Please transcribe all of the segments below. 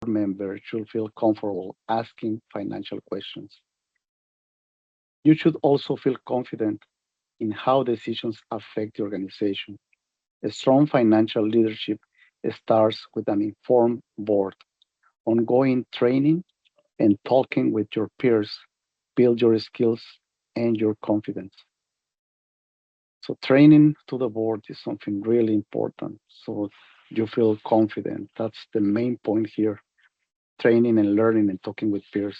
member should feel comfortable asking financial questions. You should also feel confident in how decisions affect the organization. A strong financial leadership starts with an informed board. Ongoing training and talking with your peers build your skills and your confidence. So training to the board is something really important. So you feel confident. That's the main point here. Training and learning and talking with peers.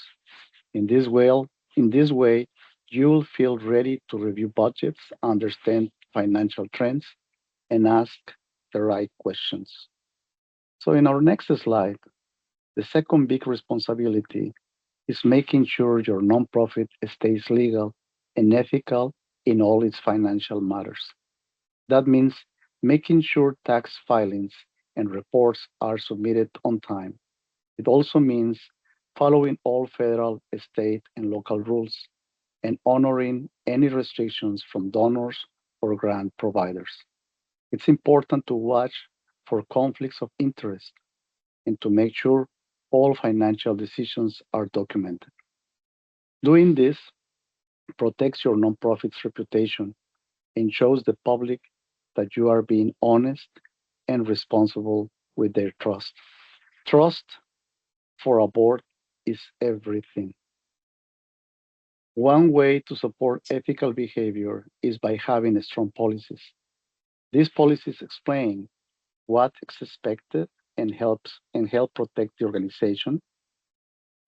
In this way, in this way, you'll feel ready to review budgets, understand financial trends, and ask the right questions. So in our next slide, the second big responsibility is making sure your nonprofit stays legal and ethical in all its financial matters. That means making sure tax filings and reports are submitted on time. It also means following all federal, state, and local rules and honoring any restrictions from donors or grant providers. It's important to watch for conflicts of interest and to make sure all financial decisions are documented. Doing this protects your nonprofit's reputation and shows the public that you are being honest and responsible with their trust. Trust for a board is everything. One way to support ethical behavior is by having strong policies. These policies explain what is expected and help protect the organization.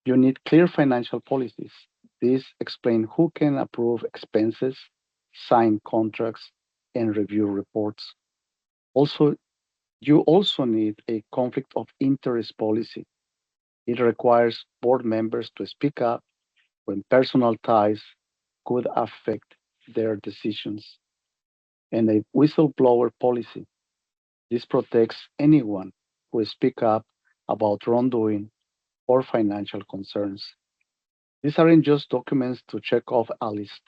You need clear financial policies. These explain who can approve expenses, sign contracts, and review reports. Also, you also need a conflict of interest policy. It requires board members to speak up when personal ties could affect their decisions, and a whistleblower policy. This protects anyone who speaks up about wrongdoing or financial concerns. These aren't just documents to check off a list.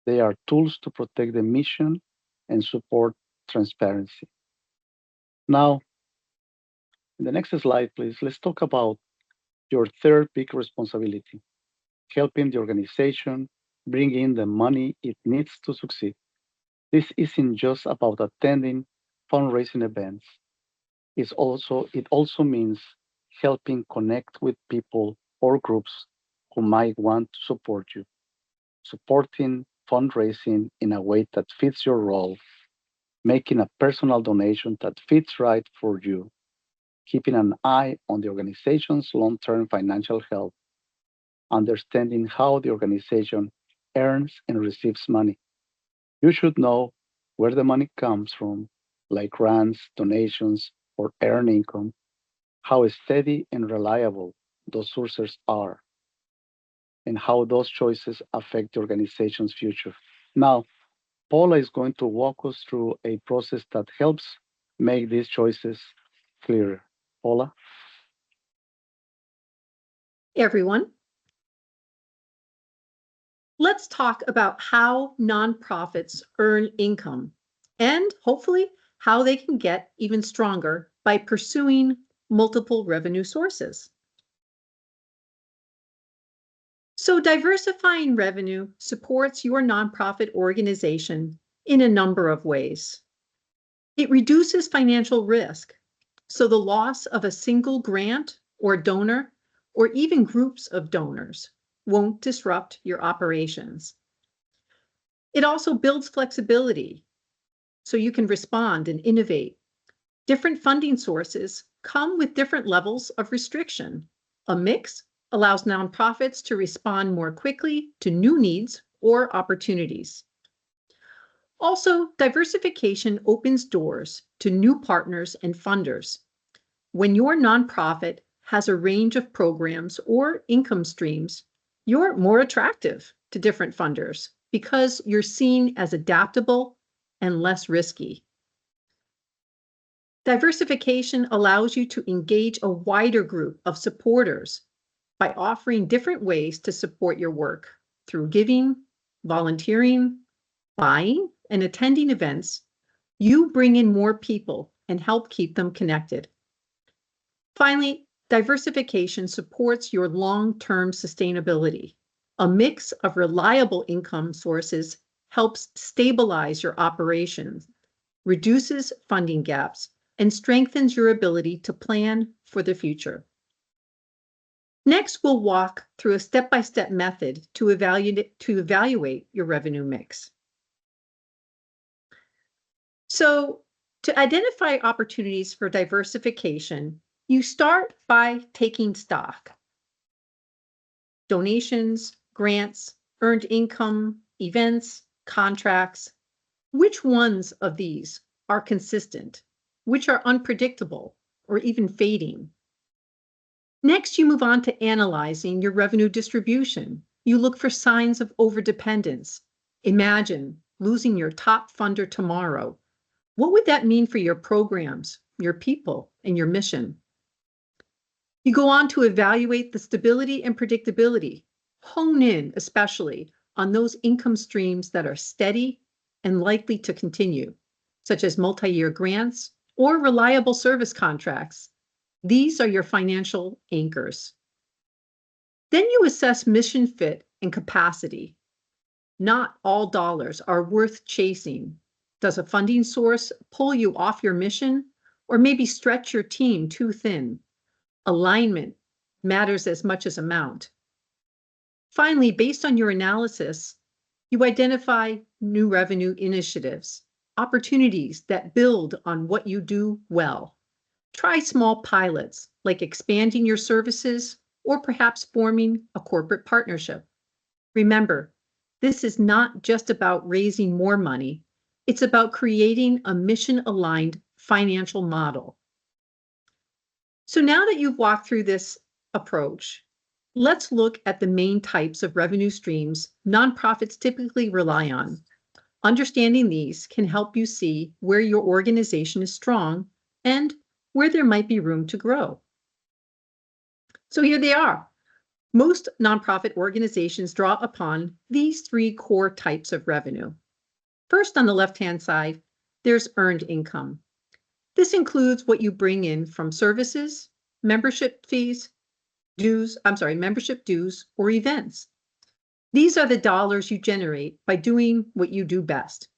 They are tools to protect the mission and support transparency. Now, in the next slide, please, let's talk about your third big responsibility, helping the organization bring in the money it needs to succeed. This isn't just about attending fundraising events. It also means helping connect with people or groups who might want to support you, supporting fundraising in a way that fits your role, making a personal donation that fits right for you, keeping an eye on the organization's long-term financial health, understanding how the organization earns and receives money. You should know where the money comes from, like grants, donations, or earned income, how steady and reliable those sources are, and how those choices affect the organization's future. Now, Paula is going to walk us through a process that helps make these choices clearer. Paula? Everyone, let's talk about how nonprofits earn income and hopefully how they can get even stronger by pursuing multiple revenue sources. So diversifying revenue supports your nonprofit organization in a number of ways. It reduces financial risk, so the loss of a single grant or donor, or even groups of donors, won't disrupt your operations. It also builds flexibility, so you can respond and innovate. Different funding sources come with different levels of restriction. A mix allows nonprofits to respond more quickly to new needs or opportunities. Also, diversification opens doors to new partners and funders. When your nonprofit has a range of programs or income streams, you're more attractive to different funders because you're seen as adaptable and less risky. Diversification allows you to engage a wider group of supporters by offering different ways to support your work through giving, volunteering, buying, and attending events. You bring in more people and help keep them connected. Finally, Diversification supports your long-term sustainability. A mix of reliable income sources helps stabilize your operations, reduces funding gaps, and strengthens your ability to plan for the future. Next, we'll walk through a step-by-step method to evaluate your revenue mix. So, to identify opportunities for diversification, you start by taking stock. Donations, grants, earned income, events, contracts. Which ones of these are consistent? Which are unpredictable or even fading? Next, you move on to analyzing your revenue distribution. You look for signs of overdependence. Imagine losing your top funder tomorrow. What would that mean for your programs, your people, and your mission? You go on to evaluate the stability and predictability. Hone in, especially, on those income streams that are steady and likely to continue, such as multi-year grants or reliable service contracts. These are your financial anchors. Then you assess mission fit and capacity. Not all dollars are worth chasing. Does a funding source pull you off your mission or maybe stretch your team too thin? Alignment matters as much as amount. Finally, based on your analysis, you identify new revenue initiatives, opportunities that build on what you do well. Try small pilots, like expanding your services or perhaps forming a corporate partnership. Remember, this is not just about raising more money. It's about creating a mission-aligned financial model. So now that you've walked through this approach, let's look at the main types of revenue streams nonprofits typically rely on. Understanding these can help you see where your organization is strong and where there might be room to grow. So here they are. Most nonprofit organizations draw upon these three core types of revenue. First, on the left-hand side, there's earned income. This includes what you bring in from services, membership dues, or events. These are the dollars you generate by doing what you do best.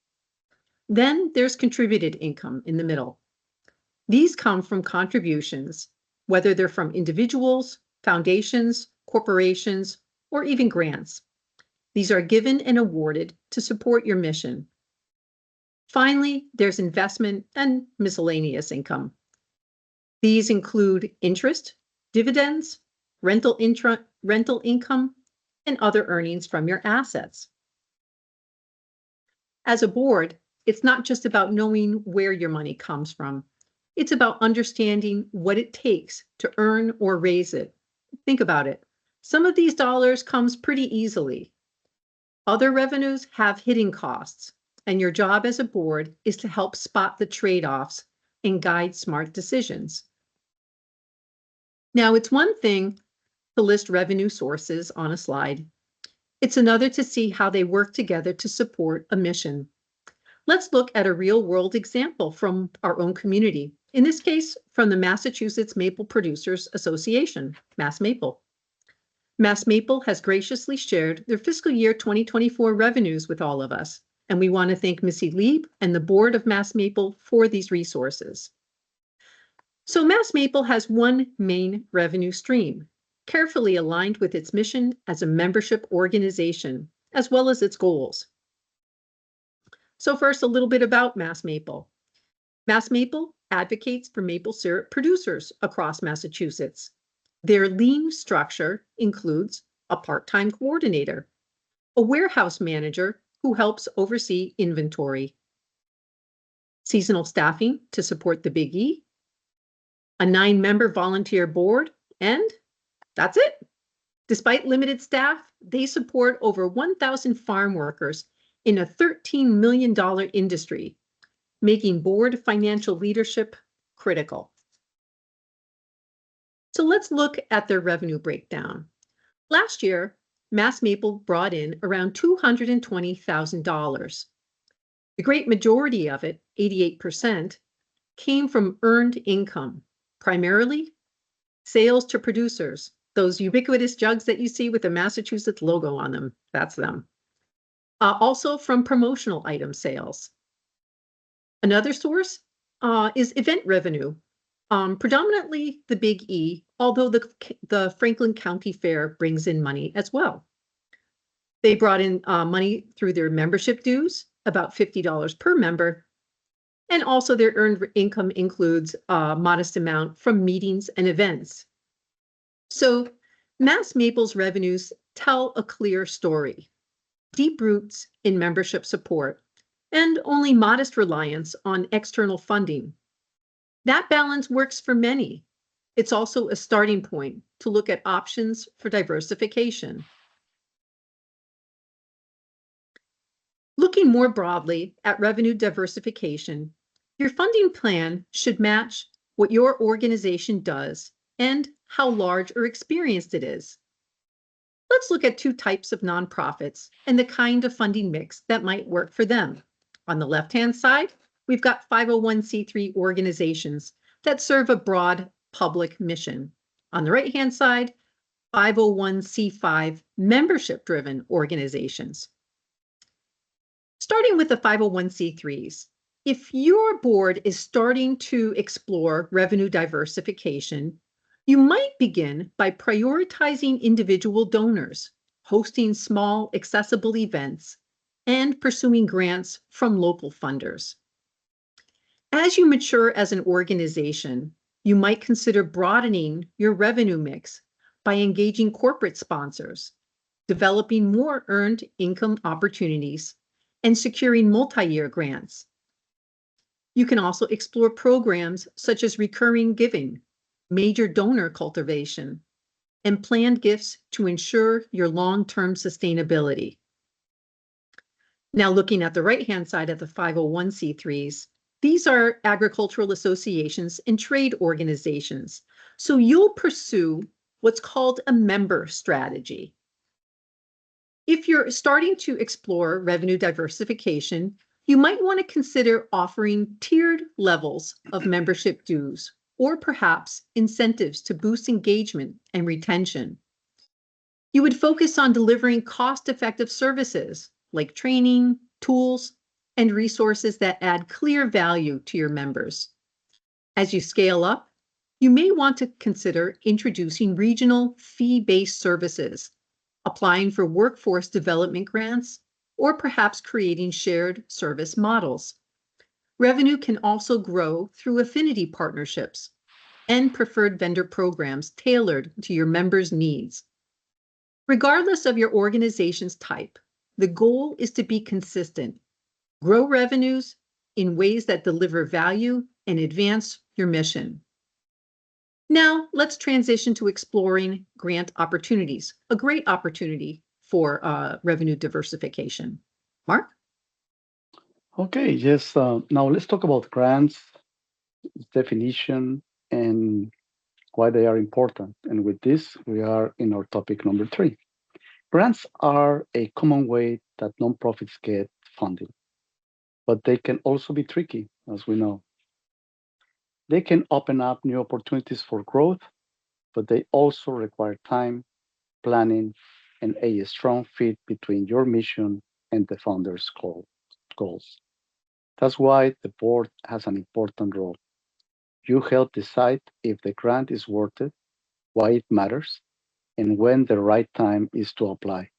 Then there's contributed income in the middle. These come from contributions, whether they're from individuals, foundations, corporations, or even grants. These are given and awarded to support your mission. Finally, there's investment and miscellaneous income. These include interest, dividends, rental income, and other earnings from your assets. As a board, it's not just about knowing where your money comes from. It's about understanding what it takes to earn or raise it. Think about it. Some of these dollars comes pretty easily. Other revenues have hidden costs, and your job as a board is to help spot the trade-offs and guide smart decisions. Now, it's one thing to list revenue sources on a slide. It's another to see how they work together to support a mission. Let's look at a real-world example from our own community. In this case, from the Massachusetts Maple Producers Association, Mass Maple. Mass Maple has graciously shared their fiscal year 2024 revenues with all of us, and we want to thank Missy Lieb and the board of Mass Maple for these resources. So Mass Maple has one main revenue stream, carefully aligned with its mission as a membership organization, as well as its goals. So first, a little bit about Mass Maple. Mass Maple advocates for maple syrup producers across Massachusetts. Their lean structure includes a part-time coordinator, a warehouse manager who helps oversee inventory, seasonal staffing to support the Big E, a 9-member volunteer board, and that's it. Despite limited staff, they support over 1,000 farm workers in a $13 million industry, making board financial leadership critical. So let's look at their revenue breakdown. Last year, Mass Maple brought in around $220,000. The great majority of it, 88%, came from earned income, primarily Sales to producers, those ubiquitous jugs that you see with the Massachusetts logo on them, that's them. Also from promotional item sales. Another source is event revenue, predominantly the Big E, although the Franklin County Fair brings in money as well. They brought in money through their membership dues, about $50 per member, and also their earned income includes a modest amount from meetings and events. So Mass Maple's revenues tell a clear story, deep roots in membership support, and only modest reliance on external funding. That balance works for many. It's also a starting point to look at options for diversification. Looking more broadly at revenue diversification, your funding plan should match what your organization does and how large or experienced it is. Let's look at two types of nonprofits and the kind of funding mix that might work for them. On the left-hand side, we've got 501c3 organizations that serve a broad public mission. On the right-hand side, 501c5 membership-driven organizations. Starting with the 501c3s, if your board is starting to explore revenue diversification, you might begin by prioritizing individual donors, hosting small, accessible events, and pursuing grants from local funders. As you mature as an organization, you might consider broadening your revenue mix by engaging corporate sponsors, developing more earned income opportunities, and securing multi-year grants. You can also explore programs such as recurring giving, major donor cultivation, and planned gifts to ensure your long-term sustainability. Now, looking at the right-hand side of the 501c3s, these are agricultural associations and trade organizations. So you'll pursue what's called a member strategy. If you're starting to explore revenue diversification, you might want to consider offering tiered levels of membership dues or perhaps incentives to boost engagement and retention. You would focus on delivering cost-effective services like training, tools, and resources that add clear value to your members. As you scale up, you may want to consider introducing regional fee-based services, applying for workforce development grants, or perhaps creating shared service models. Revenue can also grow through affinity partnerships and preferred vendor programs tailored to your members' needs. Regardless of your organization's type, the goal is to be consistent, grow revenues in ways that deliver value and advance your mission. Now, let's transition to exploring grant opportunities, a great opportunity for revenue diversification. Mark? Okay, yes. Now let's talk about grants, definition, and why they are important. And with this, we are in our topic number three. Grants are a common way that nonprofits get funding, but they can also be tricky, as we know. They can open up new opportunities for growth, but they also require time, planning, and a strong fit between your mission and the founder's goals. That's why the board has an important role. You help decide if the grant is worth it, why it matters, and when the right time is to apply.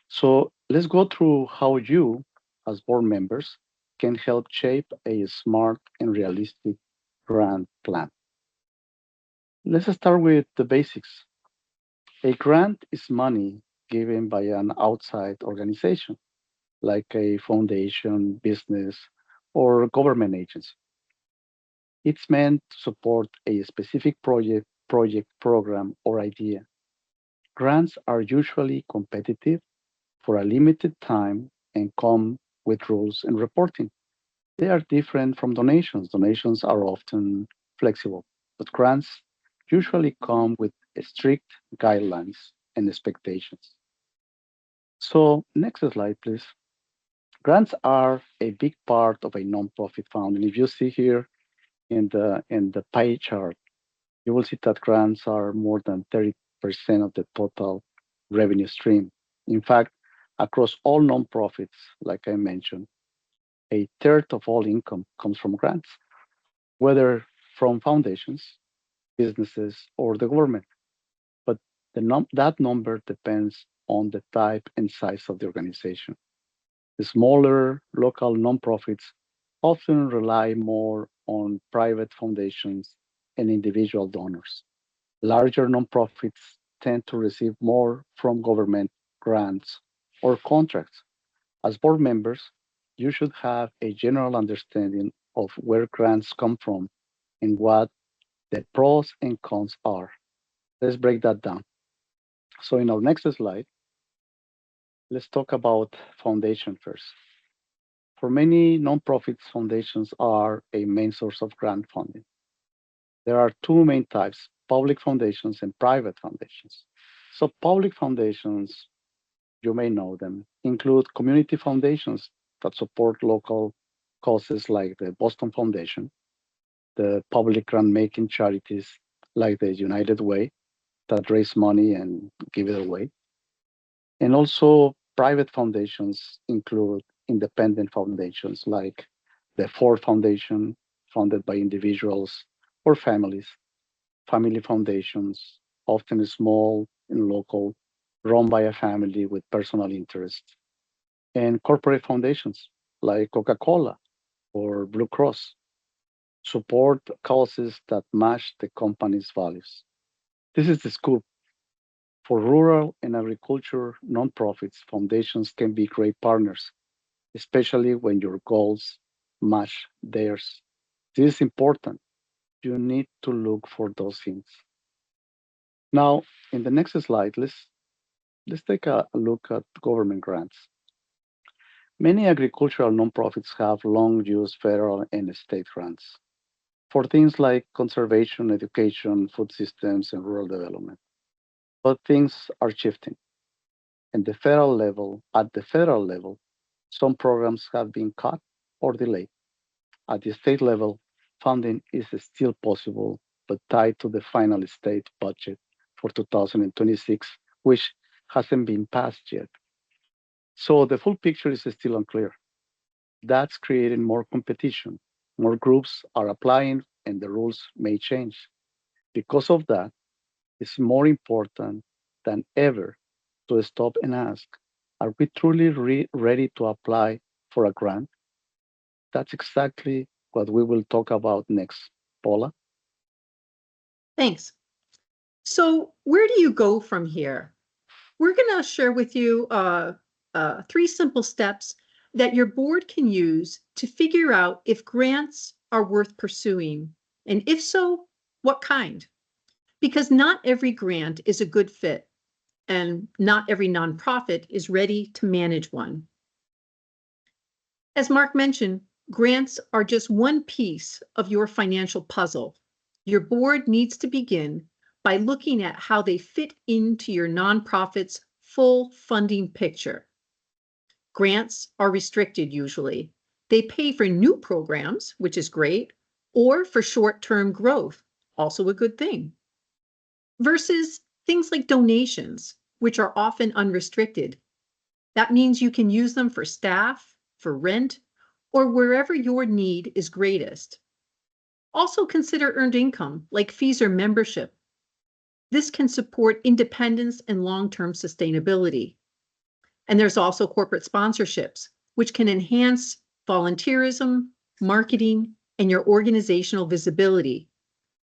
So let's go through how you, as board members, can help shape a smart and realistic grant plan. Let's start with the basics. A grant is money given by an outside organization, like a foundation, business, or government agency. It's meant to support a specific project, program, or idea. Grants are usually competitive for a limited time and come with rules and reporting. They are different from donations. Donations are often flexible, but grants usually come with strict guidelines and expectations. So, next slide, please. Grants are a big part of a nonprofit fund, and if you see here in the pie chart, You will see that grants are more than 30% of the total revenue stream. In fact, across all nonprofits, like I mentioned, a third of all income comes from grants, whether from foundations, businesses, or the government. But that number depends on the type and size of the organization. The smaller local nonprofits often rely more on private foundations and individual donors. Larger nonprofits tend to receive more from government grants or contracts. As board members, you should have a general understanding of where grants come from and what the pros and cons are. Let's break that down. So, in our next slide, let's talk about foundation first. For many nonprofits, foundations are a main source of grant funding. There are two main types, public foundations and private foundations. So, public foundations, you may know them, include community foundations that support local causes like the Boston Foundation, the public grant making charities like the United Way that raise money and give it away. And also, private foundations include independent foundations like the Ford Foundation, funded by individuals or families, family foundations, often small and local, run by a family with personal interest, and corporate foundations like Coca Cola or Blue Cross support causes that match the company's values. This is the scoop. For rural and agriculture nonprofits, foundations can be great partners, especially when your goals match theirs. This is important. You need to look for those things. Now, in the next slide, let's take a look at government grants. Many agricultural nonprofits have long used federal and state grants for things like conservation, education, food systems, and rural development. But things are shifting. At the federal level, some programs have been cut or delayed. At the state level, funding is still possible, but tied to the final state budget for 2026, which hasn't been passed yet. So the full picture is still unclear. That's creating more competition. More groups are applying, and the rules may change. Because of that, it's more important than ever to stop and ask, are we truly ready to apply for a grant? That's exactly what we will talk about next, Paula. Thanks. So where do you go from here? We're going to share with you three simple steps that your board can use to figure out if grants are worth pursuing, and if so, what kind? Because not every grant is a good fit, and not every nonprofit is ready to manage one. As Mark mentioned, grants are just one piece of your financial puzzle. Your board needs to begin by looking at how they fit into your nonprofit's full funding picture. Grants are restricted usually. They pay for new programs, which is great, or for short-term growth, also a good thing. Versus things like donations, which are often unrestricted. That means you can use them for staff, for rent, or wherever your need is greatest. Also consider earned income, like fees or membership. This can support independence and long-term sustainability. And there's also corporate sponsorships, which can enhance volunteerism, marketing, and your organizational visibility.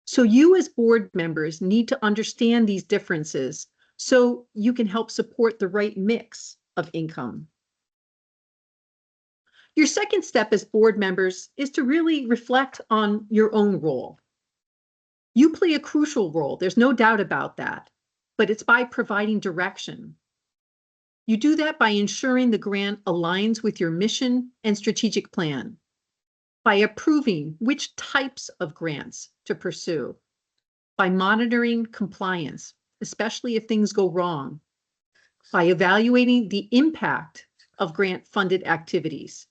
So you as board members need to understand these differences so you can help support the right mix of income. Your second step as board members is to really reflect on your own role. You play a crucial role, there's no doubt about that, but it's by providing direction. You do that by ensuring the grant aligns with your mission and strategic plan, by approving which types of grants to pursue, by monitoring compliance, especially if things go wrong, by evaluating the impact of grant-funded activities,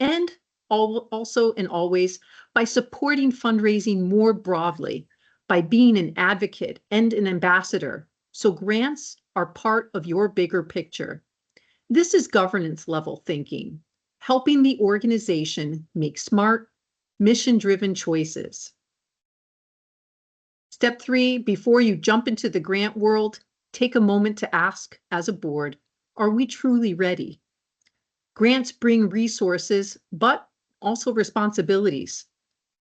and also and always by supporting fundraising more broadly by being an advocate and an ambassador, so grants are part of your bigger picture. This is governance level thinking, helping the organization make smart, mission driven choices. Step 3, before you jump into the grant world, take a moment to ask as a board, are we truly ready? Grants bring resources, but also responsibilities.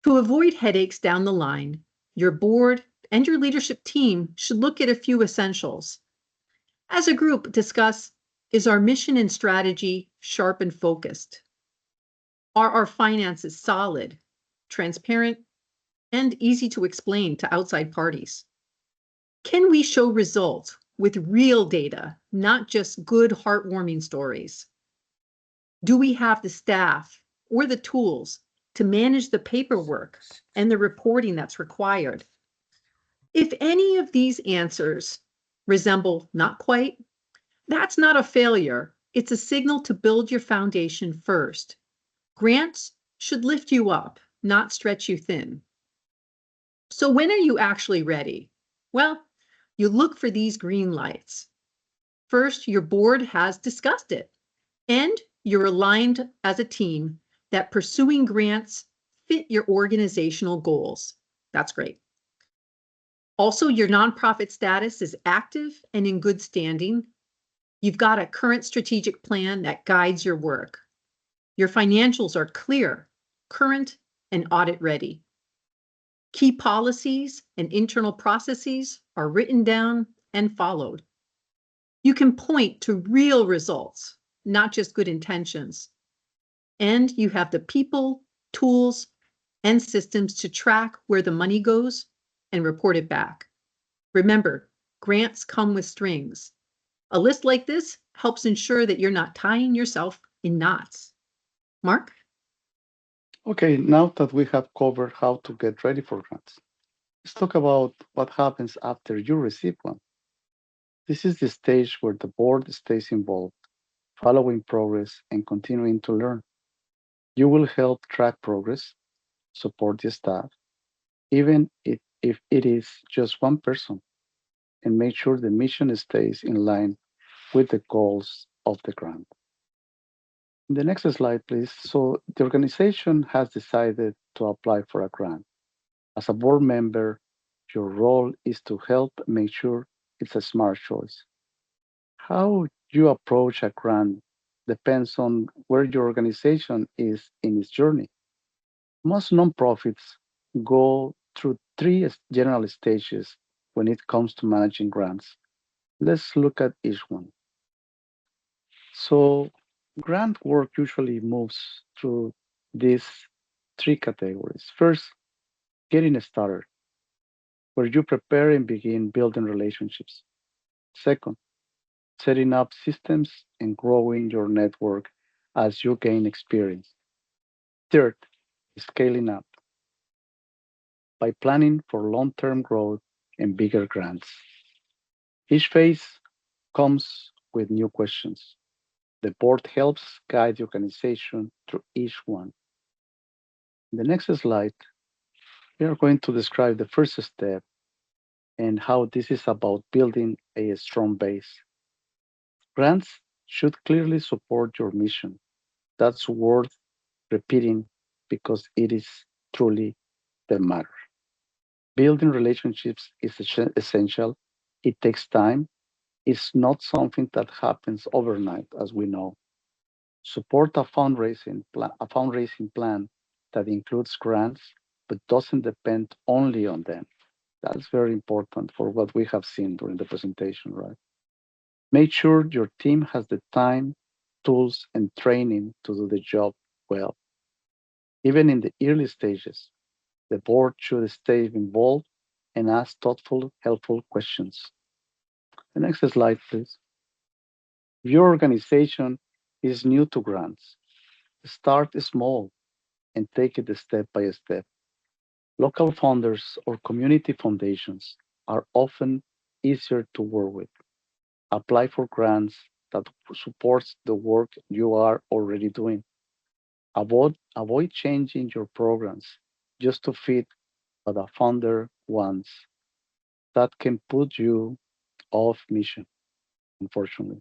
To avoid headaches down the line, your board and your leadership team should look at a few essentials. As a group, discuss, is our mission and strategy sharp and focused? Are our finances solid, transparent, and easy to explain to outside parties? Can we show results with real data, not just good, heartwarming stories? Do we have the staff or the tools to manage the paperwork and the reporting that's required? If any of these answers resemble not quite, that's not a failure. It's a signal to build your foundation first. Grants should lift you up, not stretch you thin. So when are you actually ready? Well, you look for these green lights. First, your board has discussed it, and you're aligned as a team that pursuing grants fit your organizational goals. That's great. Also, your nonprofit status is active and in good standing. You've got a current strategic plan that guides your work. Your financials are clear, current, and audit ready. Key policies and internal processes are written down and followed. You can point to real results, not just good intentions. And you have the people, tools, and systems to track where the money goes and report it back. Remember, grants come with strings. A list like this helps ensure that you're not tying yourself in knots. Mark? Okay, now that we have covered how to get ready for grants, let's talk about what happens after you receive one. This is the stage where the board stays involved, following progress and continuing to learn. You will help track progress, support the staff, even if it is just one person, and make sure the mission stays in line with the goals of the grant. The next slide, please. So the organization has decided to apply for a grant. As a board member, your role is to help make sure it's a smart choice. How you approach a grant depends on where your organization is in its journey. Most nonprofits go through three general stages when it comes to managing grants. Let's look at each one. So, grant work usually moves through these three categories. First, getting started, where you prepare and begin building relationships. Second, setting up systems and growing your network as you gain experience. Third, scaling up by planning for long term growth and bigger grants. Each phase comes with new questions. The board helps guide the organization through each one. In the next slide, we are going to describe the first step and how this is about building a strong base. Grants should clearly support your mission. That's worth repeating because it is truly the matter. Building relationships is essential. It takes time. It's not something that happens overnight, as we know. Support a fundraising plan that includes grants but doesn't depend only on them. That's very important for what we have seen during the presentation, right? Make sure your team has the time, tools, and training to do the job well. Even in the early stages, the board should stay involved and ask thoughtful, helpful questions. The next slide, please. If your organization is new to grants, start small and take it step by step. Local funders or community foundations are often easier to work with. Apply for grants that supports the work you are already doing. Avoid changing your programs just to fit what a founder wants. That can put you off mission, unfortunately.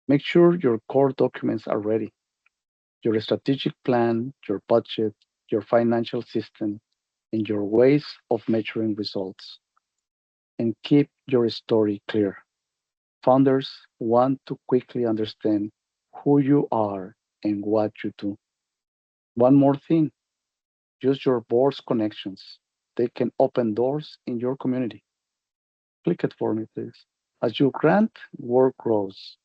Make sure your core documents are ready, your strategic plan, your budget, your financial system, and your ways of measuring results. And keep your story clear. Founders want to quickly understand who you are and what you do. One more thing, use your board's connections. They can open doors in your community. Click it for me, please. As your grant work grows,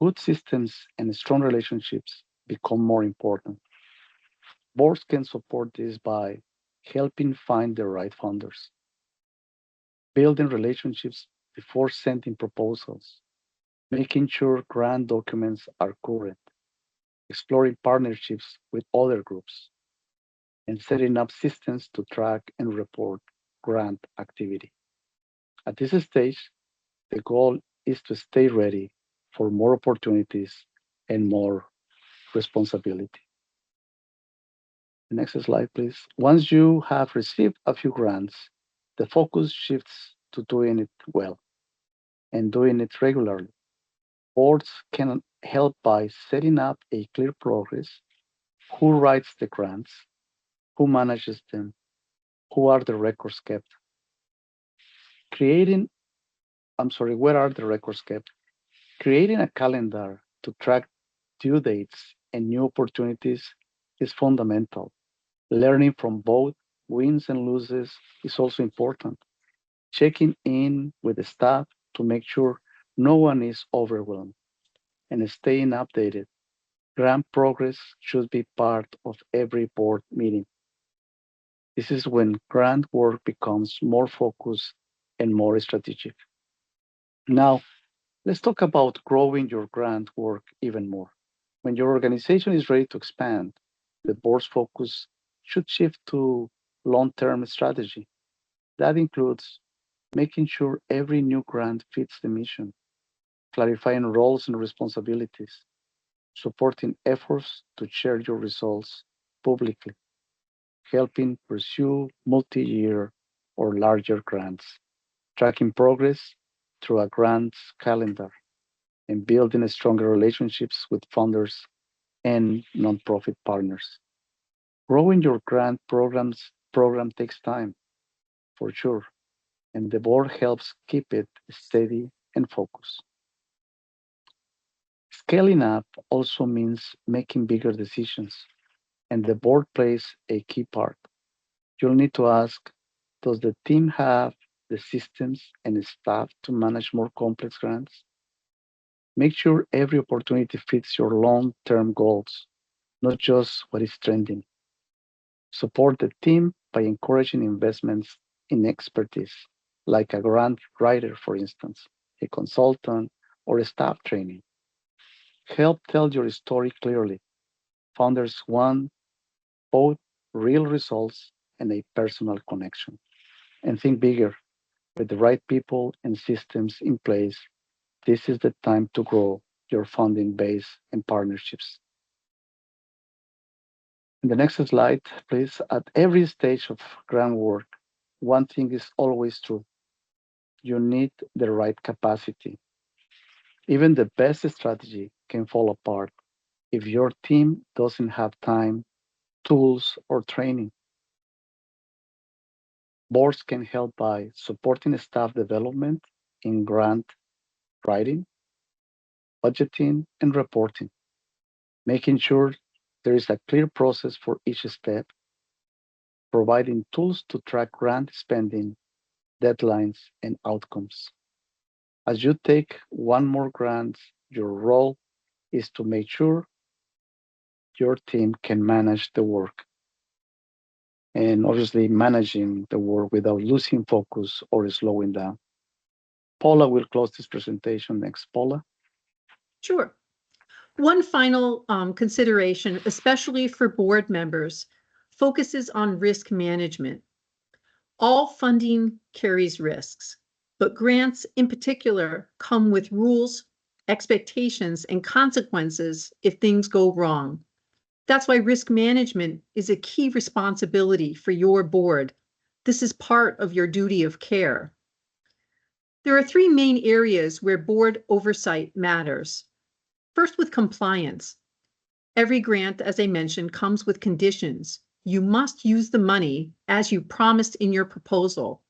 good systems and strong relationships become more important. Boards can support this by helping find the right funders, building relationships before sending proposals, making sure grant documents are current, exploring partnerships with other groups, and setting up systems to track and report grant activity. At this stage, the goal is to stay ready for more opportunities and more responsibility. Next slide, please. Once you have received a few grants, the focus shifts to doing it well and doing it regularly. Boards can help by setting up a clear progress: who writes the grants, who manages them, who are the records kept, creating, where are the records kept? Creating a calendar to track due dates and new opportunities is fundamental. Learning from both wins and losses is also important. Checking in with the staff to make sure no one is overwhelmed and staying updated. Grant progress should be part of every board meeting. This is when grant work becomes more focused and more strategic. Now, let's talk about growing your grant work even more. When your organization is ready to expand, the board's focus should shift to long term strategy. That includes making sure every new grant fits the mission, clarifying roles and responsibilities, supporting efforts to share your results publicly, helping pursue multi year or larger grants, tracking progress through a grants calendar, and building stronger relationships with funders and nonprofit partners. Growing your grant program takes time, for sure, and the board helps keep it steady and focused. Scaling up also means making bigger decisions, and the board plays a key part. You'll need to ask, does the team have the systems and staff to manage more complex grants? Make sure every opportunity fits your long term goals, not just what is trending. Support the team by encouraging investments in expertise, like a grant writer, for instance, a consultant, or a staff training. Help tell your story clearly. Founders want both real results and a personal connection. And think bigger. With the right people and systems in place, this is the time to grow your funding base and partnerships. In the next slide, please. At every stage of grant work, one thing is always true: you need the right capacity. Even the best strategy can fall apart if your team doesn't have time, tools, or training. Boards can help by supporting staff development in grant writing, budgeting, and reporting, making sure there is a clear process for each step, providing tools to track grant spending, deadlines, and outcomes. As you take one more grant, your role is to make sure your team can manage the work, and obviously managing the work without losing focus or slowing down. Paula will close this presentation next. Paula? Sure. One final consideration, especially for board members, focuses on risk management. All funding carries risks, but grants in particular come with rules, expectations, and consequences if things go wrong. That's why risk management is a key responsibility for your board. This is part of your duty of care. There are three main areas where board oversight matters. First, with compliance. Every grant, as I mentioned, comes with conditions. You must use the money as you promised in your proposal.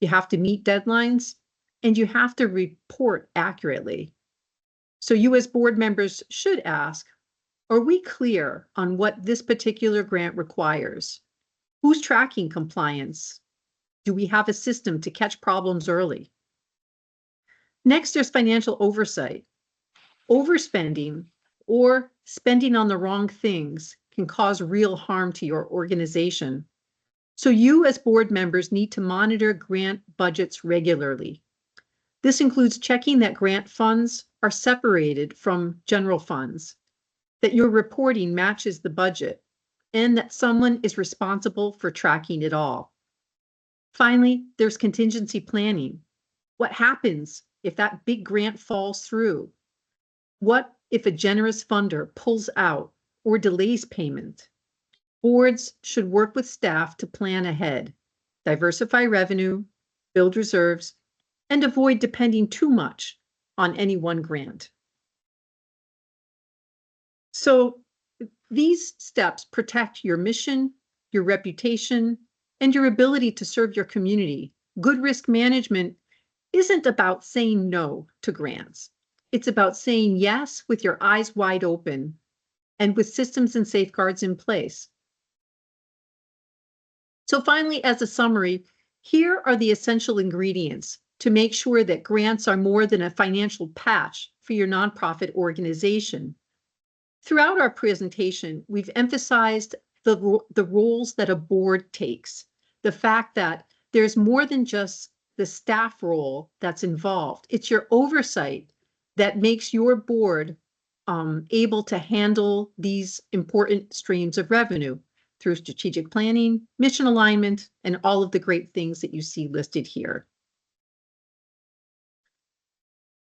You have to meet deadlines and you have to report accurately. So you as board members should ask, are we clear on what this particular grant requires? Who's tracking compliance? Do we have a system to catch problems early? Next, there's financial oversight. Overspending or spending on the wrong things can cause real harm to your organization. So you as board members need to monitor grant budgets regularly. This includes checking that grant funds are separated from general funds, that your reporting matches the budget, and that someone is responsible for tracking it all. Finally, there's contingency planning. What happens if that big grant falls through? What if a generous funder pulls out or delays payment? Boards should work with staff to plan ahead, diversify revenue, build reserves, and avoid depending too much on any one grant. So these steps protect your mission, your reputation, and your ability to serve your community. Good risk management isn't about saying no to grants. It's about saying yes with your eyes wide open and with systems and safeguards in place. So finally, as a summary, here are the essential ingredients to make sure that grants are more than a financial patch for your nonprofit organization. Throughout our presentation, we've emphasized the roles that a board takes, the fact that there's more than just the staff role that's involved. It's your oversight that makes your board able to handle these important streams of revenue through strategic planning, mission alignment, and all of the great things that you see listed here.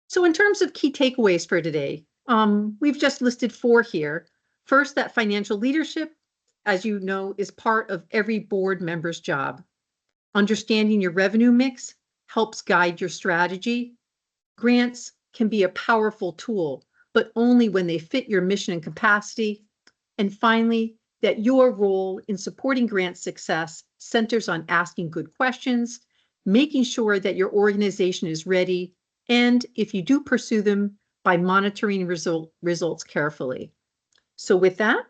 So in terms of key takeaways for today, we've just listed 4 here. First, that financial leadership, as you know, is part of every board member's job. Understanding your revenue mix helps guide your strategy. Grants can be a powerful tool, but only when they fit your mission and capacity. And finally, that your role in supporting grant success centers on asking good questions, making sure that your organization is ready, and if you do pursue them, by monitoring results carefully. So with that,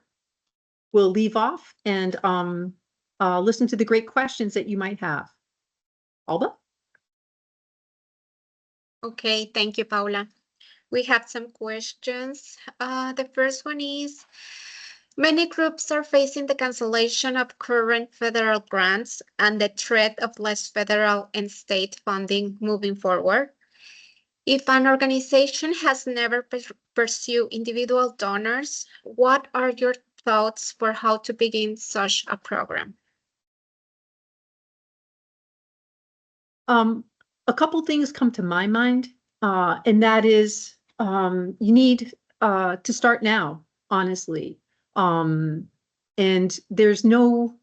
we'll leave off and listen to the great questions that you might have. Alba? Okay, thank you, Paula. We have some questions. The first one is, many groups are facing the cancellation of current federal grants and the threat of less federal and state funding moving forward. If an organization has never pursued individual donors, what are your thoughts for how to begin such a program? A couple things come to my mind, and that is you need to start now, honestly. And there's no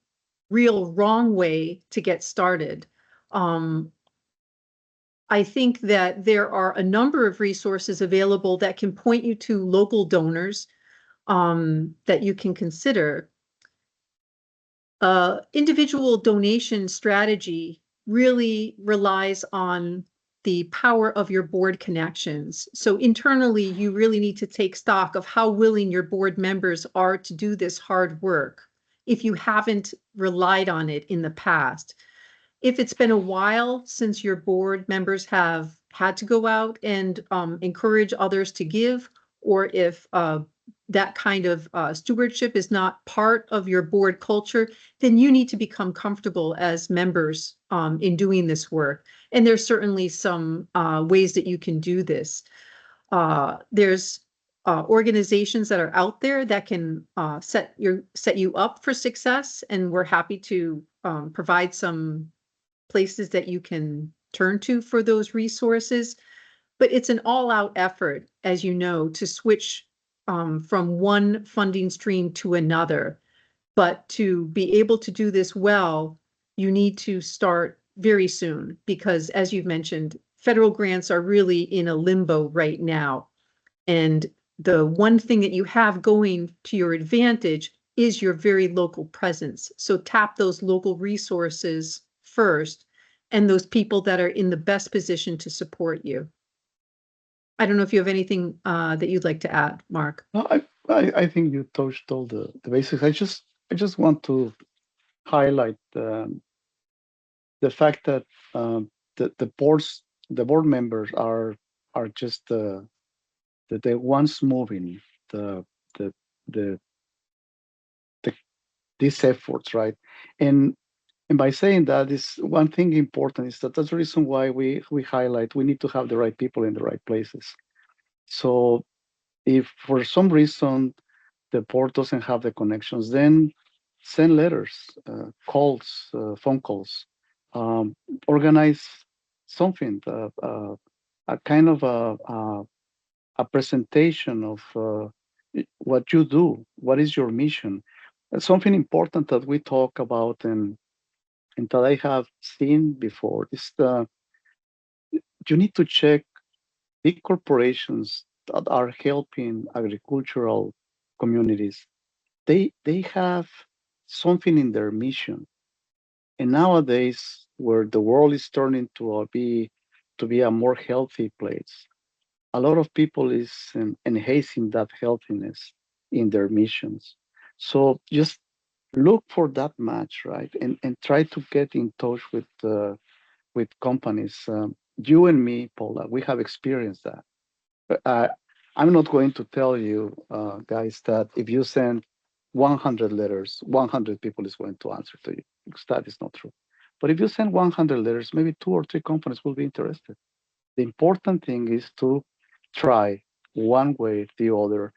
real wrong way to get started. I think that there are a number of resources available that can point you to local donors that you can consider. Individual donation strategy really relies on the power of your board connections. So internally, you really need to take stock of how willing your board members are to do this hard work if you haven't relied on it in the past. If it's been a while since your board members have had to go out and encourage others to give, or if that kind of stewardship is not part of your board culture, then you need to become comfortable as members in doing this work. And there's certainly some ways that you can do this. There's organizations that are out there that can set you up for success, and we're happy to provide some places that you can turn to for those resources. But it's an all-out effort, as you know, to switch from one funding stream to another. But to be able to do this well, you need to start very soon because, as you've mentioned, federal grants are really in a limbo right now. And the one thing that you have going to your advantage is your very local presence. So tap those local resources first and those people that are in the best position to support you. I don't know if you have anything that you'd like to add, Mark. No, I think you touched all the basics. I just want to highlight the fact that the the board members are just the ones moving the the the, the these efforts, right? And and by saying that is one thing important is that that's the reason why we highlight we need to have the right people in the right places. So if for some reason the board doesn't have the connections, then send letters, calls, phone calls, um, organize something, a kind of a presentation of what you do, what is your mission. Something important that we talk about and that I have seen before is you need to check big corporations that are helping agricultural communities. They have something in their mission. And nowadays, where the world is turning to be a more healthy place, a lot of people is enhancing that healthiness in their missions. So just look for that match, right? And try to get in touch with companies. You and me, Paula, we have experienced that. But I'm not going to tell you, guys, that if you send 100 letters, 100 people is going to answer to you, because that is not true. But if you send 100 letters, maybe two or three companies will be interested. The important thing is to try one way or the other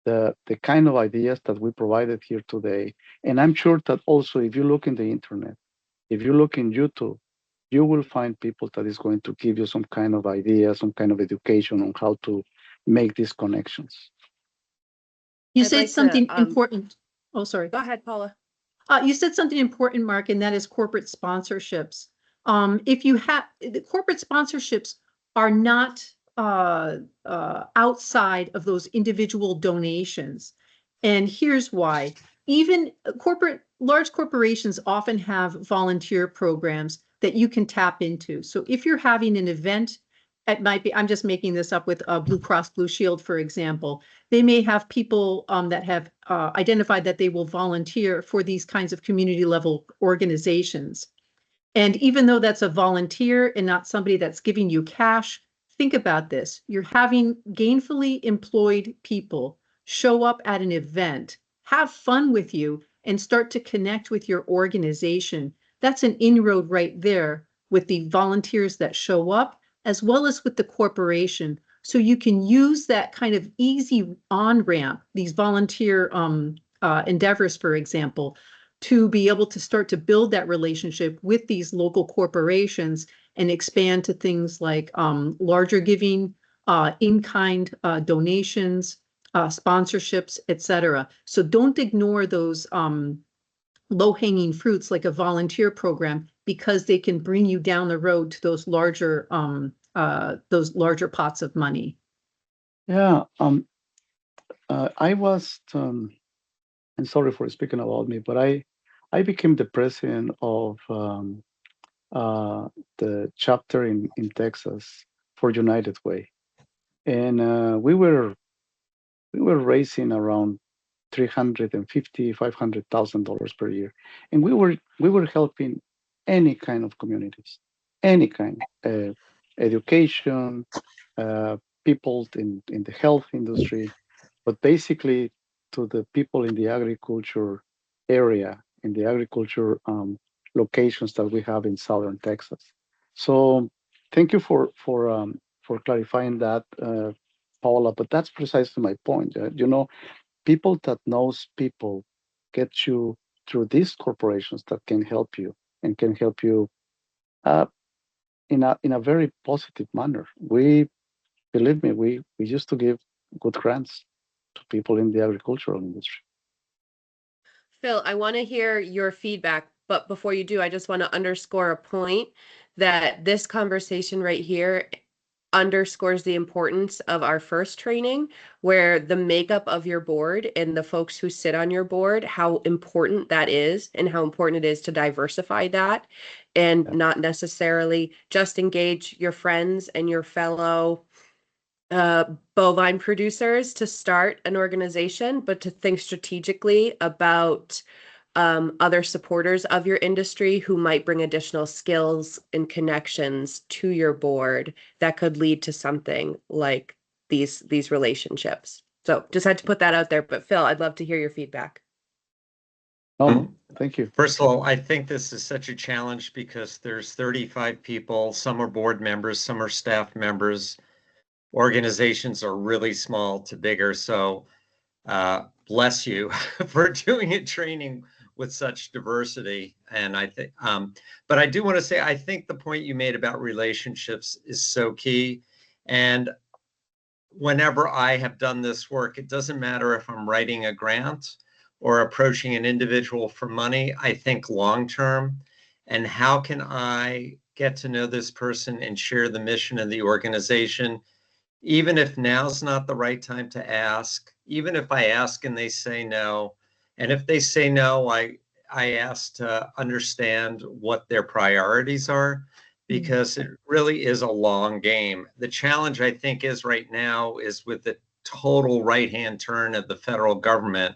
the kind of ideas that we provided here today. And I'm sure that also if you look in the internet, if you look in YouTube, you will find people that is going to give you some kind of idea, some kind of education on how to make these connections. You I'd said like to, something important. Oh, sorry. Go ahead, Paula. You said something important, Mark, and that is corporate sponsorships. If you have the corporate sponsorships are not outside of those individual donations. And here's why. Even large corporations often have volunteer programs that you can tap into. So if you're having an event, it might be, I'm just making this up with Blue Cross Blue Shield, for example. They may have people that have identified that they will volunteer for these kinds of community level organizations. And even though that's a volunteer and not somebody that's giving you cash, think about this. You're having gainfully employed people show up at an event, have fun with you, and start to connect with your organization. That's an inroad right there with the volunteers that show up, as well as with the corporation. So you can use that kind of easy on-ramp, these volunteer endeavors, for example, to be able to start to build that relationship with these local corporations and expand to things like larger giving, in-kind donations, sponsorships, etc. So don't ignore those low-hanging fruits like a volunteer program because they can bring you down the road to those larger pots of money. Yeah, I was, and sorry for speaking about me, but I became the president of uh, the chapter in Texas for United Way, and we were raising around 350, $500,000 per year, and we were helping any kind of communities, any kind, education, uh, people in the health industry, but basically to the people in the agriculture area, in the agriculture locations that we have in southern Texas. So thank you for clarifying that, Paula. But that's precisely my point. You know, people that knows people get you through these corporations that can help you and can help you uh, in a very positive manner. We believe me, we used to give good grants to people in the agricultural industry. Phil, I want to hear your feedback, but before you do, I just want to underscore a point that this conversation right here underscores the importance of our first training, where the makeup of your board and the folks who sit on your board, how important that is and how important it is to diversify that and not necessarily just engage your friends and your fellow bovine producers to start an organization, but to think strategically about other supporters of your industry who might bring additional skills and connections to your board that could lead to something like these relationships. So just had to put that out there. But Phil, I'd love to hear your feedback. No, thank you. First of all, I think this is such a challenge because there's 35 people. Some are board members, some are staff members. Organizations are really small to bigger. So bless you for doing a training with such diversity. And I think, but I do want to say, I think the point you made about relationships is so key. And whenever I have done this work, it doesn't matter if I'm writing a grant or approaching an individual for money. I think long-term, and how can I get to know this person and share the mission of the organization, even if now's not the right time to ask, even if I ask and they say no. And if they say no, I ask to understand what their priorities are, because it really is a long game. The challenge, I think, is right now is with the total right-hand turn of the federal government,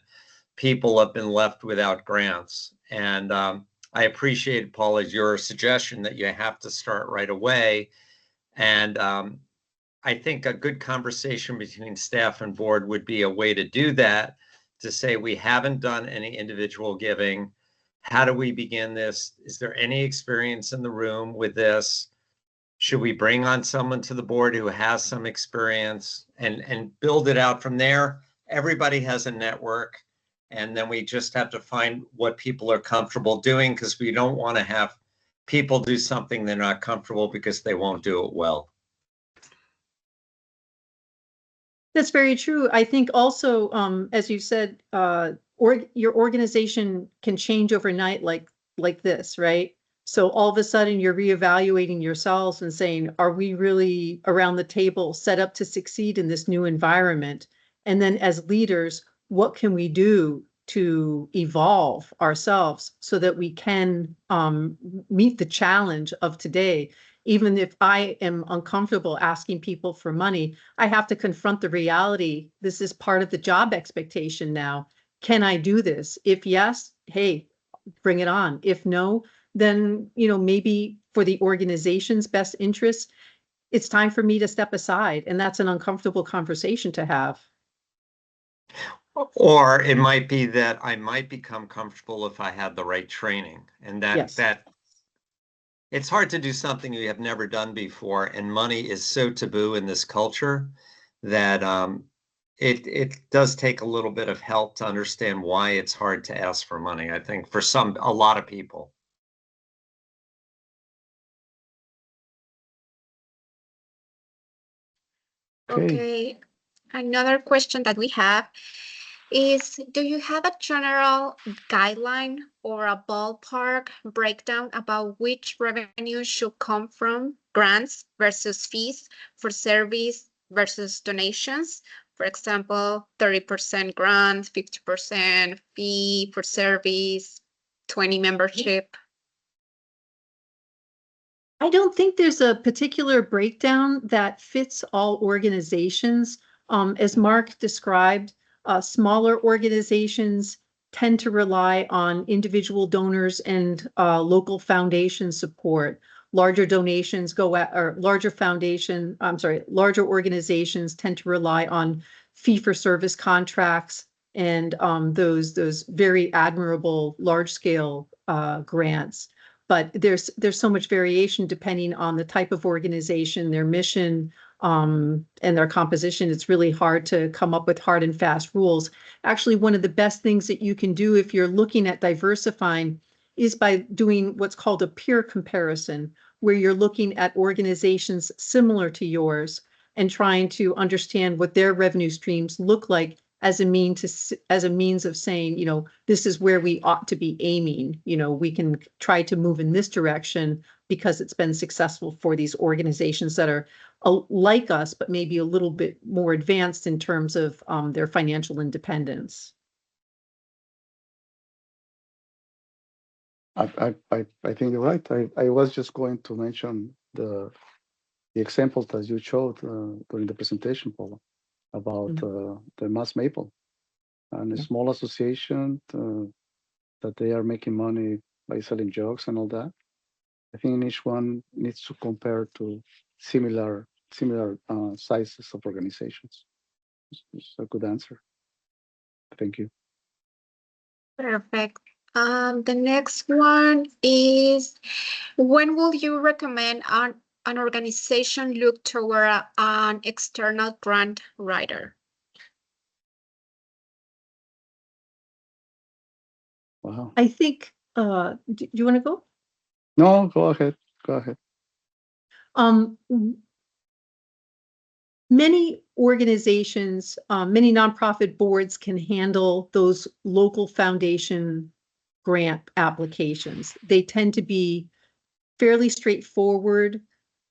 people have been left without grants. And I appreciate, Paula, your suggestion that you have to start right away. And I think a good conversation between staff and board would be a way to do that, to say we haven't done any individual giving. How do we begin this? Is there any experience in the room with this? Should we bring on someone to the board who has some experience, and build it out from there? Everybody has a network, and then we just have to find what people are comfortable doing, because we don't want to have people do something they're not comfortable because they won't do it well. That's very true. I think also, as you said, your organization can change overnight like this, right? So all of a sudden you're reevaluating yourselves and saying, are we really around the table set up to succeed in this new environment? And then as leaders, what can we do to evolve ourselves so that we can meet the challenge of today? Even if I am uncomfortable asking people for money, I have to confront the reality. This is part of the job expectation now. Can I do this? If yes, hey, bring it on. If no, then, maybe for the organization's best interest, it's time for me to step aside. And that's an uncomfortable conversation to have. Or it might be that I might become comfortable if I had the right training, and that it's hard to do something you have never done before, and money is so taboo in this culture that it does take a little bit of help to understand why it's hard to ask for money, I think, for a lot of people. Okay. Another question that we have is, do you have a general guideline or a ballpark breakdown about which revenue should come from grants versus fees for service versus donations? For example, 30% grant, 50% fee for service, 20 membership. I don't think there's a particular breakdown that fits all organizations. As Mark described, smaller organizations tend to rely on individual donors and local foundation support. Larger larger organizations tend to rely on fee-for-service contracts and those very admirable large-scale grants. But there's so much variation depending on the type of organization, their mission, and their composition. It's really hard to come up with hard and fast rules. Actually, one of the best things that you can do if you're looking at diversifying is by doing what's called a peer comparison, where you're looking at organizations similar to yours and trying to understand what their revenue streams look like as a means of saying, you know, this is where we ought to be aiming. You know, we can try to move in this direction because it's been successful for these organizations that are like us, but maybe a little bit more advanced in terms of their financial independence. I think you're right. I was just going to mention the examples that you showed during the presentation, Paula, about the Mass Maple and a small association that they are making money by selling drugs and all that. I think each one needs to compare to similar sizes of organizations. It's a good answer. Thank you. Perfect. The next one is, when will you recommend an organization look toward an external grant writer? Wow. I think, do you want to go? No, go ahead. Go ahead. Many organizations, many nonprofit boards can handle those local foundation grant applications. They tend to be fairly straightforward,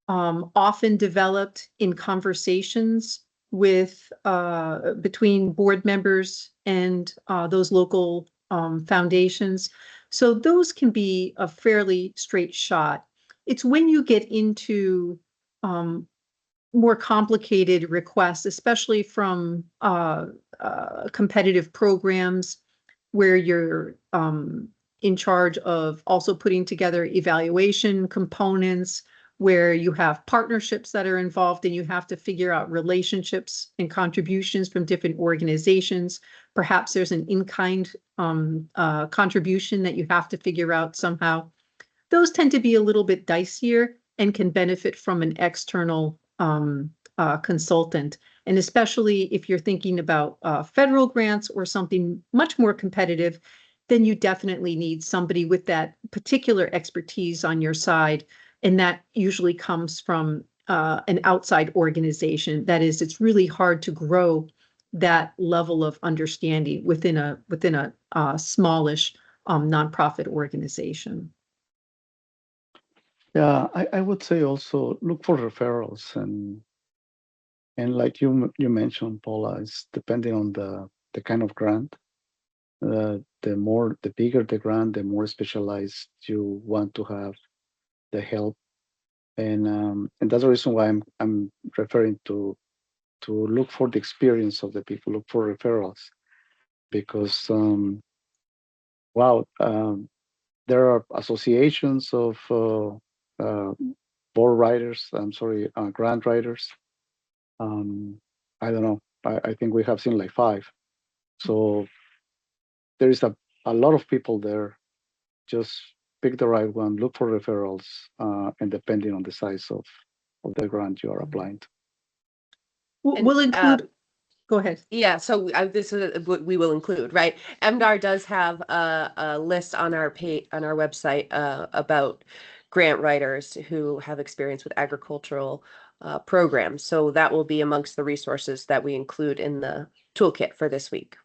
often developed in conversations with between board members and those local foundations. So those can be a fairly straight shot. It's when you get into more complicated requests, especially from competitive programs where you're in charge of also putting together evaluation components, where you have partnerships that are involved and you have to figure out relationships and contributions from different organizations. Perhaps there's an in-kind contribution that you have to figure out somehow. Those tend to be a little bit dicier and can benefit from an external consultant. And especially if you're thinking about federal grants or something much more competitive, then you definitely need somebody with that particular expertise on your side. And that usually comes from an outside organization. That is, it's really hard to grow that level of understanding within a smallish nonprofit organization. Yeah, I would say also look for referrals and like you mentioned, Paula, it's depending on the kind of grant. The bigger the grant, the more specialized you want to have the help, and that's the reason why I'm referring to look for the experience of the people, look for referrals, because wow, there are associations of board writers. I'm sorry, grant writers. I don't know. I think we have seen like 5. So there is a lot of people there. Just pick the right one, look for referrals, and depending on the size of the grant you are applying to. We'll include, go ahead. Yeah, so this is what we will include, right? MDAR does have a list on our website about grant writers who have experience with agricultural programs. So that will be amongst the resources that we include in the toolkit for this week.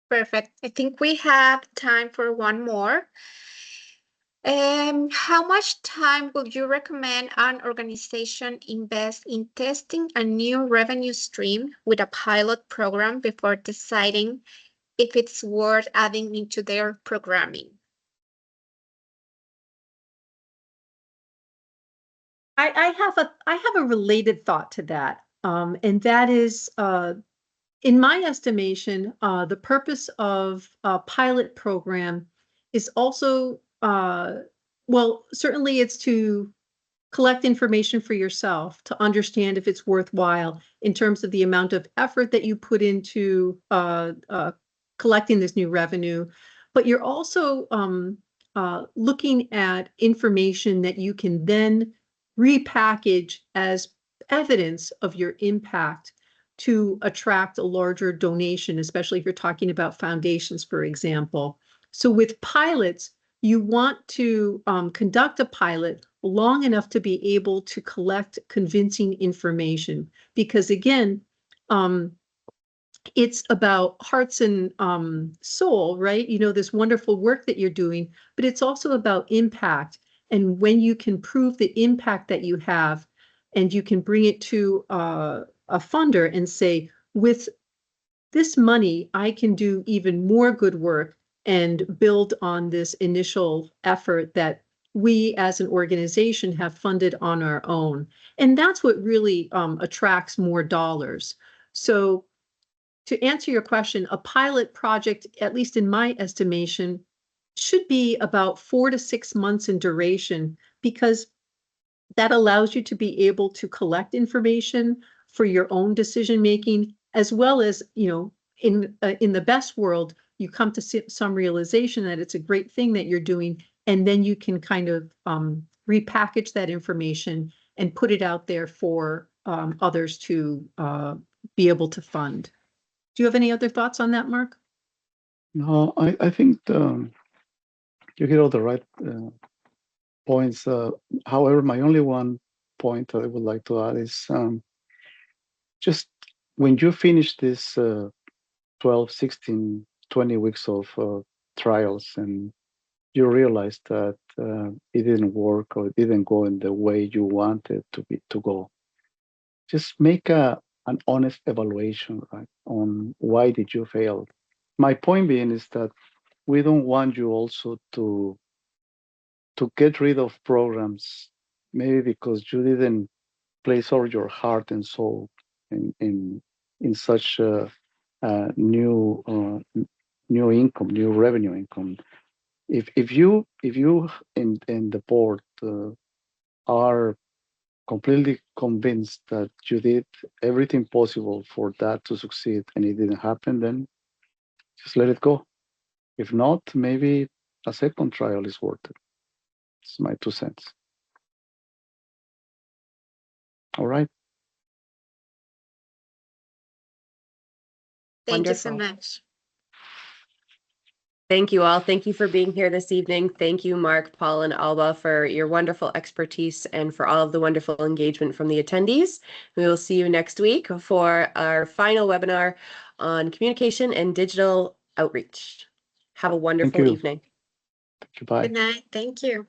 Perfect. I think we have time for one more. How much time would you recommend an organization invest in testing a new revenue stream with a pilot program before deciding if it's worth adding into their programming? I have a related thought to that, and that is, in my estimation, the purpose of a pilot program is also, well, certainly it's to collect information for yourself to understand if it's worthwhile in terms of the amount of effort that you put into collecting this new revenue, but you're also looking at information that you can then repackage as evidence of your impact to attract a larger donation, especially if you're talking about foundations, for example. So with pilots, you want to conduct a pilot long enough to be able to collect convincing information. Because again, It's about hearts and soul, right? You know, this wonderful work that you're doing, but it's also about impact. And when you can prove the impact that you have, and you can bring it to a funder and say, with this money, I can do even more good work and build on this initial effort that we as an organization have funded on our own. And that's what really attracts more dollars. So to answer your question, a pilot project, at least in my estimation, should be about 4 to 6 months in duration, because that allows you to be able to collect information for your own decision making, as well as, you know, in the best world, you come to some realization that it's a great thing that you're doing, and then you can kind of repackage that information and put it out there for others to be able to fund. Do you have any other thoughts on that, Mark? No, I think you hit all the right points. However, my only one point that I would like to add is just when you finish this 12, 16, 20 weeks of trials and you realize that it didn't work or it didn't go in the way you wanted to go, just make an honest evaluation, right, on why did you fail. My point being is that we don't want you also to get rid of programs, maybe because you didn't place all your heart and soul in such new income, new revenue income. If you in the board are completely convinced that you did everything possible for that to succeed and it didn't happen, then just let it go. If not, maybe a second trial is worth it. It's my 2 cents. All right. Thank you so Wonderful. much. Thank you all. Thank you for being here this evening. Thank you, Mark, Paul, and Alba, for your wonderful expertise and for all of the wonderful engagement from the attendees. We will see you next week for our final webinar on communication and digital outreach. Have a wonderful evening. Thank you. Bye. Good night. Thank you.